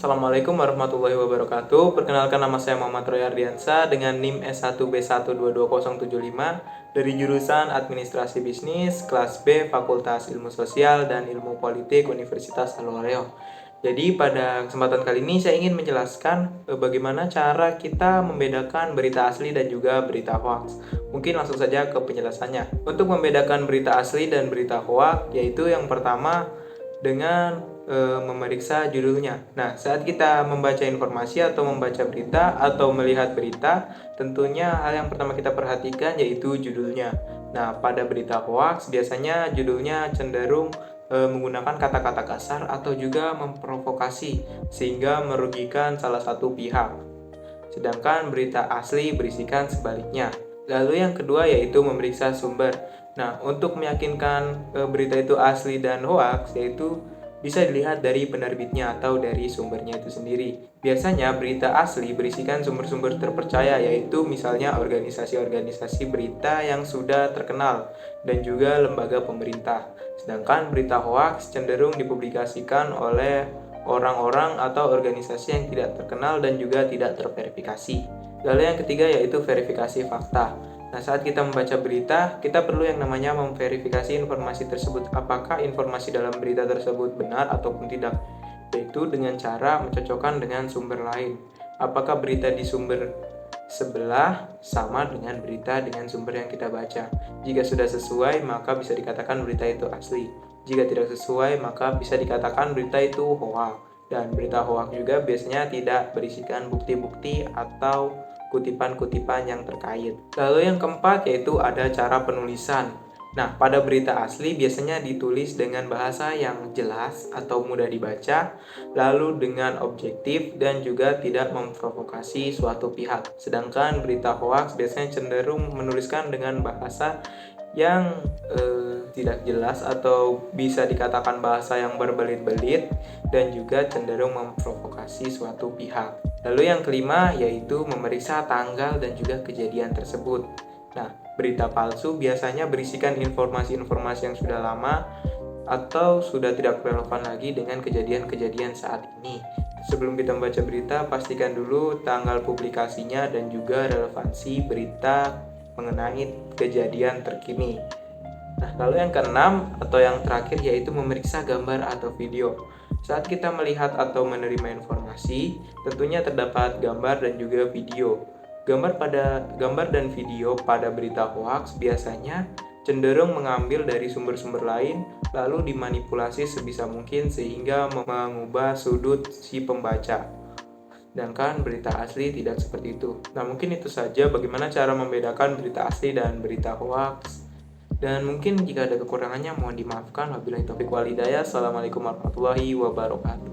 Assalamualaikum warahmatullahi wabarakatuh. Perkenalkan, nama saya Muhammad Roy Ardiansa dengan NIM S1B1222075 dari jurusan Administrasi Bisnis, kelas B, Fakultas Ilmu Sosial dan Ilmu Politik Universitas Alwario. Jadi pada kesempatan kali ini saya ingin menjelaskan bagaimana cara kita membedakan berita asli dan juga berita hoax. Mungkin langsung saja ke penjelasannya. Untuk membedakan berita asli dan berita hoax, yaitu yang pertama dengan memeriksa judulnya. Nah, saat kita membaca informasi atau membaca berita atau melihat berita, tentunya hal yang pertama kita perhatikan yaitu judulnya. Nah, pada berita hoax biasanya judulnya cenderung menggunakan kata-kata kasar atau juga memprovokasi sehingga merugikan salah satu pihak. Sedangkan berita asli berisikan sebaliknya. Lalu yang kedua yaitu memeriksa sumber. Nah, untuk meyakinkan berita itu asli dan hoax, yaitu bisa dilihat dari penerbitnya atau dari sumbernya itu sendiri. Biasanya berita asli berisikan sumber-sumber terpercaya, yaitu misalnya organisasi-organisasi berita yang sudah terkenal dan juga lembaga pemerintah. Sedangkan berita hoax cenderung dipublikasikan oleh orang-orang atau organisasi yang tidak terkenal dan juga tidak terverifikasi. Lalu yang ketiga yaitu verifikasi fakta. Nah, saat kita membaca berita, kita perlu yang namanya memverifikasi informasi tersebut. Apakah informasi dalam berita tersebut benar ataupun tidak? Yaitu dengan cara mencocokkan dengan sumber lain. Apakah berita di sumber sebelah sama dengan berita dengan sumber yang kita baca? Jika sudah sesuai, maka bisa dikatakan berita itu asli. Jika tidak sesuai, maka bisa dikatakan berita itu hoax. Dan berita hoax juga biasanya tidak berisikan bukti-bukti atau kutipan-kutipan yang terkait. Lalu yang keempat yaitu ada cara penulisan. Nah, pada berita asli biasanya ditulis dengan bahasa yang jelas atau mudah dibaca, lalu dengan objektif dan juga tidak memprovokasi suatu pihak. Sedangkan berita hoax biasanya cenderung menuliskan dengan bahasa yang tidak jelas atau bisa dikatakan bahasa yang berbelit-belit dan juga cenderung memprovokasi suatu pihak. Lalu yang kelima yaitu memeriksa tanggal dan juga kejadian tersebut. Nah, berita palsu biasanya berisikan informasi-informasi yang sudah lama atau sudah tidak relevan lagi dengan kejadian-kejadian saat ini. Sebelum kita membaca berita, pastikan dulu tanggal publikasinya dan juga relevansi berita mengenai kejadian terkini. Nah, lalu yang keenam atau yang terakhir yaitu memeriksa gambar atau video. Saat kita melihat atau menerima informasi, tentunya terdapat gambar dan juga video. Gambar dan video pada berita hoax biasanya cenderung mengambil dari sumber-sumber lain lalu dimanipulasi sebisa mungkin sehingga mengubah sudut si pembaca. Sedangkan berita asli tidak seperti itu. Nah, mungkin itu saja bagaimana cara membedakan berita asli dan berita hoax. Dan mungkin jika ada kekurangannya mohon dimaafkan. Wabillahi taufiq wal hidayah. Assalamualaikum warahmatullahi wabarakatuh.